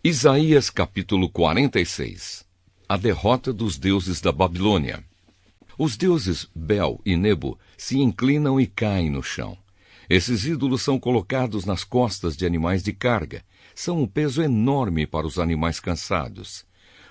Isaías capítulo 46. A derrota dos deuses da Babilônia. Os deuses Bel e Nebo se inclinam e caem no chão. Esses ídolos são colocados nas costas de animais de carga. São um peso enorme para os animais cansados.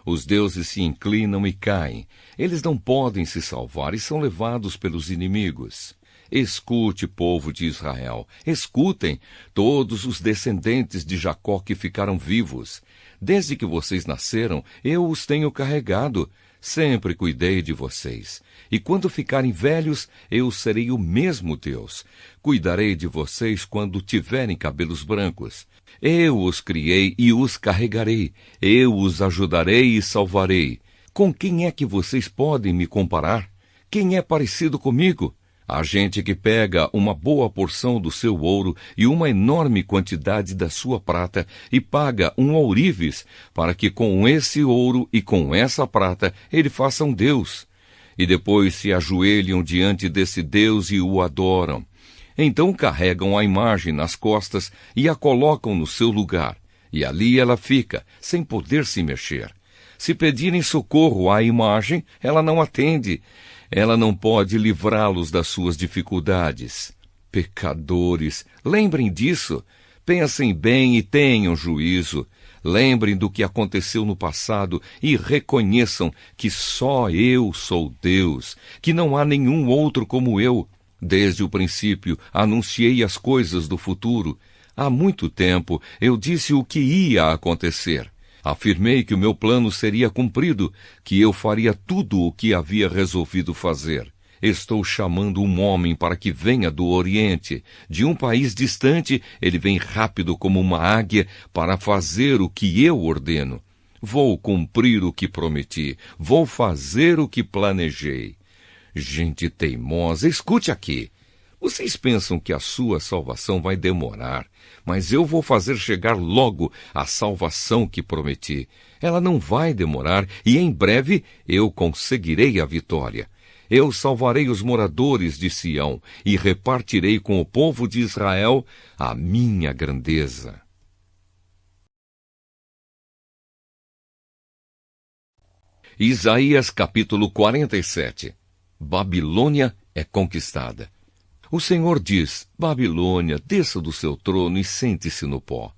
Os deuses se inclinam e caem. Eles não podem se salvar e são levados pelos inimigos. Escute, povo de Israel, escutem, todos os descendentes de Jacó que ficaram vivos. Desde que vocês nasceram, eu os tenho carregado. Sempre cuidei de vocês. E quando ficarem velhos, eu serei o mesmo Deus. Cuidarei de vocês quando tiverem cabelos brancos. Eu os criei e os carregarei. Eu os ajudarei e salvarei. Com quem é que vocês podem me comparar? Quem é parecido comigo? Há gente que pega uma boa porção do seu ouro e uma enorme quantidade da sua prata e paga um ourives para que com esse ouro e com essa prata ele faça um Deus. E depois se ajoelham diante desse Deus e o adoram. Então carregam a imagem nas costas e a colocam no seu lugar. E ali ela fica, sem poder se mexer. Se pedirem socorro à imagem, ela não atende. Ela não pode livrá-los das suas dificuldades. Pecadores, lembrem disso. Pensem bem e tenham juízo. Lembrem do que aconteceu no passado e reconheçam que só eu sou Deus, que não há nenhum outro como eu. Desde o princípio anunciei as coisas do futuro. Há muito tempo eu disse o que ia acontecer. Afirmei que o meu plano seria cumprido, que eu faria tudo o que havia resolvido fazer. Estou chamando um homem para que venha do Oriente. De um país distante, ele vem rápido como uma águia para fazer o que eu ordeno. Vou cumprir o que prometi. Vou fazer o que planejei. Gente teimosa, escute aqui. Vocês pensam que a sua salvação vai demorar, mas eu vou fazer chegar logo a salvação que prometi. Ela não vai demorar e em breve eu conseguirei a vitória. Eu salvarei os moradores de Sião e repartirei com o povo de Israel a minha grandeza. Isaías capítulo 47. Babilônia é conquistada. O Senhor diz, Babilônia, desça do seu trono e sente-se no pó.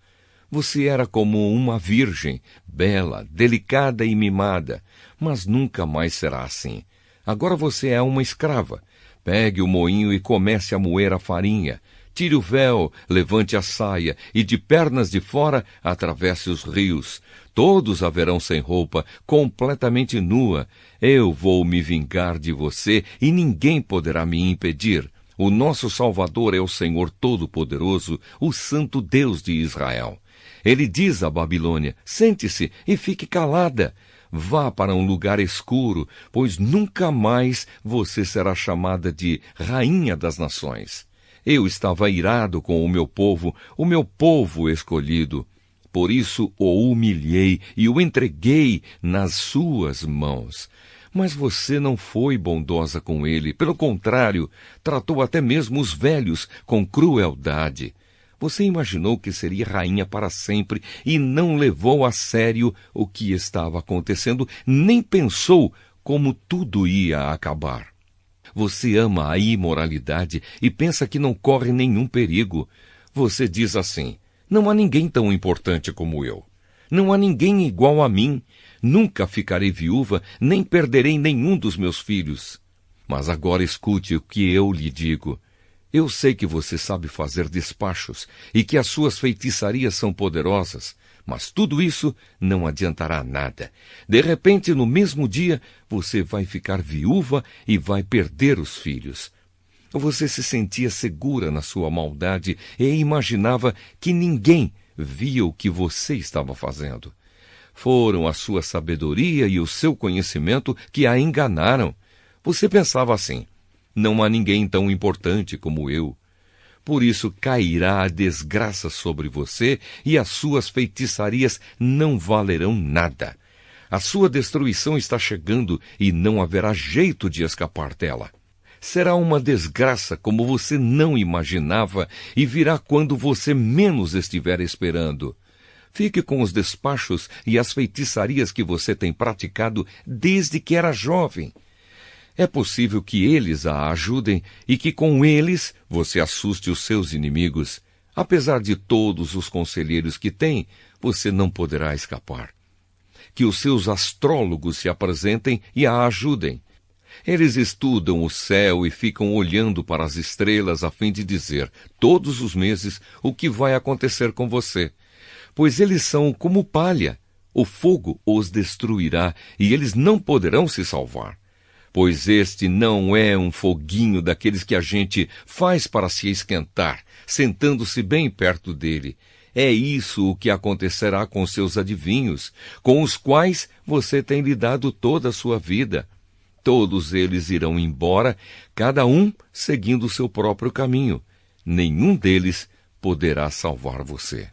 Você era como uma virgem, bela, delicada e mimada, mas nunca mais será assim. Agora você é uma escrava. Pegue o moinho e comece a moer a farinha. Tire o véu, levante a saia, e de pernas de fora atravesse os rios. Todos a verão sem roupa, completamente nua. Eu vou me vingar de você, e ninguém poderá me impedir. O nosso Salvador é o Senhor Todo-Poderoso, o Santo Deus de Israel. Ele diz à Babilônia, sente-se e fique calada. Vá para um lugar escuro, pois nunca mais você será chamada de Rainha das Nações. Eu estava irado com o meu povo escolhido. Por isso o humilhei e o entreguei nas suas mãos. Mas você não foi bondosa com ele. Pelo contrário, tratou até mesmo os velhos com crueldade. Você imaginou que seria rainha para sempre e não levou a sério o que estava acontecendo, nem pensou como tudo ia acabar. Você ama a imoralidade e pensa que não corre nenhum perigo. Você diz assim, não há ninguém tão importante como eu. Não há ninguém igual a mim. Nunca ficarei viúva, nem perderei nenhum dos meus filhos. Mas agora escute o que eu lhe digo. Eu sei que você sabe fazer despachos e que as suas feitiçarias são poderosas, mas tudo isso não adiantará nada. De repente, no mesmo dia, você vai ficar viúva e vai perder os filhos. Você se sentia segura na sua maldade e imaginava que ninguém via o que você estava fazendo. Foram a sua sabedoria e o seu conhecimento que a enganaram. Você pensava assim, não há ninguém tão importante como eu. Por isso cairá a desgraça sobre você e as suas feitiçarias não valerão nada. A sua destruição está chegando e não haverá jeito de escapar dela. Será uma desgraça como você não imaginava e virá quando você menos estiver esperando. Fique com os despachos e as feitiçarias que você tem praticado desde que era jovem. É possível que eles a ajudem e que com eles você assuste os seus inimigos. Apesar de todos os conselheiros que tem, você não poderá escapar. Que os seus astrólogos se apresentem e a ajudem. Eles estudam o céu e ficam olhando para as estrelas a fim de dizer, todos os meses, o que vai acontecer com você. Pois eles são como palha. O fogo os destruirá e eles não poderão se salvar. Pois este não é um foguinho daqueles que a gente faz para se esquentar, sentando-se bem perto dele. É isso o que acontecerá com seus adivinhos, com os quais você tem lidado toda a sua vida. Todos eles irão embora, cada um seguindo o seu próprio caminho. Nenhum deles poderá salvar você.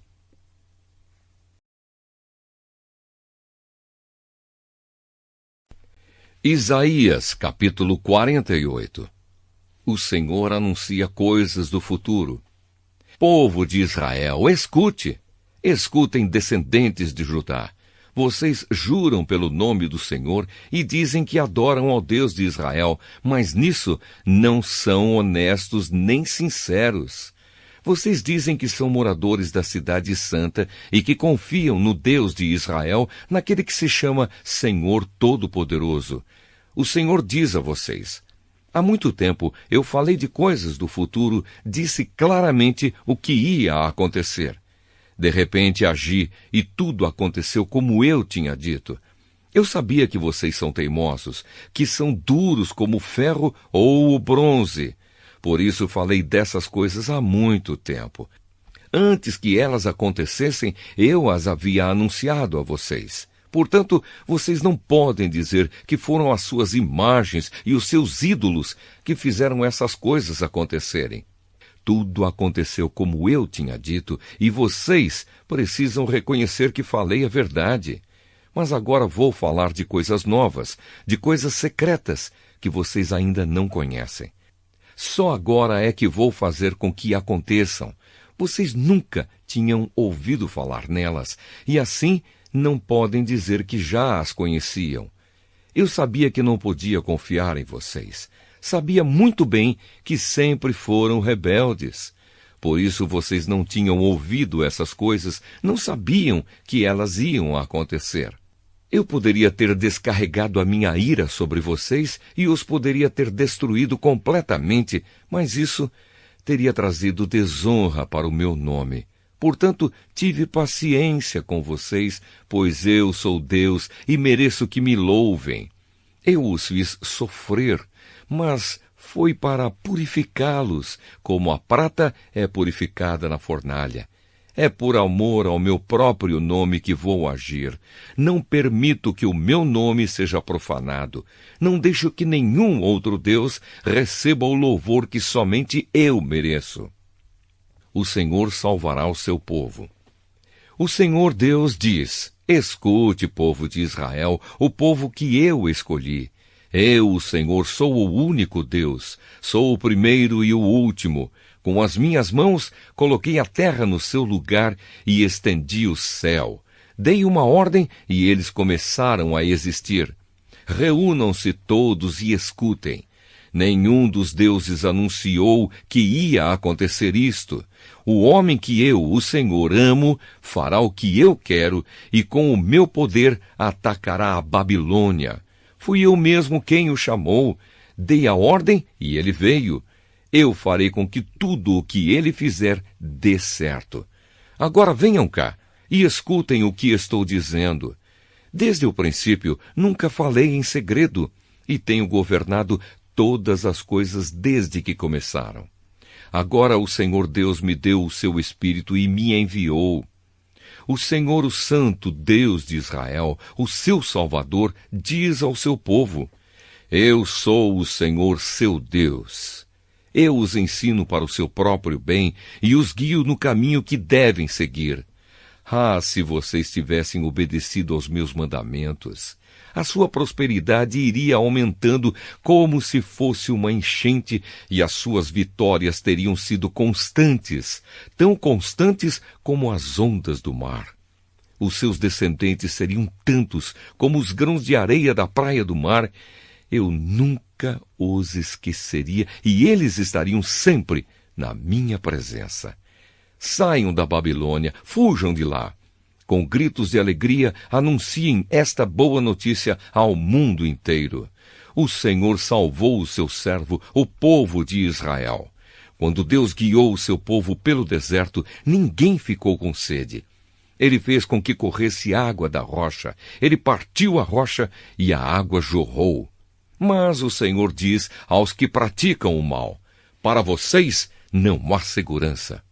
Isaías, capítulo 48. O Senhor anuncia coisas do futuro. Povo de Israel, escute! Escutem, descendentes de Judá. Vocês juram pelo nome do Senhor e dizem que adoram ao Deus de Israel, mas nisso não são honestos nem sinceros. Vocês dizem que são moradores da cidade santa e que confiam no Deus de Israel, naquele que se chama Senhor Todo-Poderoso. O Senhor diz a vocês: há muito tempo eu falei de coisas do futuro, disse claramente o que ia acontecer. De repente agi e tudo aconteceu como eu tinha dito. Eu sabia que vocês são teimosos, que são duros como o ferro ou o bronze. Por isso falei dessas coisas há muito tempo. Antes que elas acontecessem, eu as havia anunciado a vocês. Portanto, vocês não podem dizer que foram as suas imagens e os seus ídolos que fizeram essas coisas acontecerem. Tudo aconteceu como eu tinha dito, e vocês precisam reconhecer que falei a verdade. Mas agora vou falar de coisas novas, de coisas secretas, que vocês ainda não conhecem. Só agora é que vou fazer com que aconteçam. Vocês nunca tinham ouvido falar nelas, e assim não podem dizer que já as conheciam. Eu sabia que não podia confiar em vocês. Sabia muito bem que sempre foram rebeldes. Por isso vocês não tinham ouvido essas coisas, não sabiam que elas iam acontecer. Eu poderia ter descarregado a minha ira sobre vocês e os poderia ter destruído completamente, mas isso teria trazido desonra para o meu nome. Portanto, tive paciência com vocês, pois eu sou Deus e mereço que me louvem. Eu os fiz sofrer, mas foi para purificá-los, como a prata é purificada na fornalha. É por amor ao meu próprio nome que vou agir. Não permito que o meu nome seja profanado. Não deixo que nenhum outro Deus receba o louvor que somente eu mereço. O Senhor salvará o seu povo. O Senhor Deus diz: escute, povo de Israel, o povo que eu escolhi. Eu, o Senhor, sou o único Deus. Sou o primeiro e o último. Com as minhas mãos coloquei a terra no seu lugar e estendi o céu. Dei uma ordem e eles começaram a existir. Reúnam-se todos e escutem. Nenhum dos deuses anunciou que ia acontecer isto. O homem que eu, o Senhor, amo, fará o que eu quero e com o meu poder atacará a Babilônia. Fui eu mesmo quem o chamou. Dei a ordem e ele veio. Eu farei com que tudo o que ele fizer dê certo. Agora venham cá e escutem o que estou dizendo. Desde o princípio, nunca falei em segredo e tenho governado todas as coisas desde que começaram. Agora o Senhor Deus me deu o seu Espírito e me enviou. O Senhor, o Santo Deus de Israel, o seu Salvador, diz ao seu povo: eu sou o Senhor seu Deus. Eu os ensino para o seu próprio bem e os guio no caminho que devem seguir. Ah, se vocês tivessem obedecido aos meus mandamentos! A sua prosperidade iria aumentando como se fosse uma enchente e as suas vitórias teriam sido constantes, tão constantes como as ondas do mar. os seus descendentes seriam tantos como os grãos de areia da praia do mar, eu nunca os esqueceria e eles estariam sempre na minha presença. Saiam da Babilônia, fujam de lá. Com gritos de alegria, anunciem esta boa notícia ao mundo inteiro. O Senhor salvou o seu servo, o povo de Israel. Quando Deus guiou o seu povo pelo deserto, ninguém ficou com sede. Ele fez com que corresse água da rocha. Ele partiu a rocha e a água jorrou. Mas o Senhor diz aos que praticam o mal: para vocês não há segurança.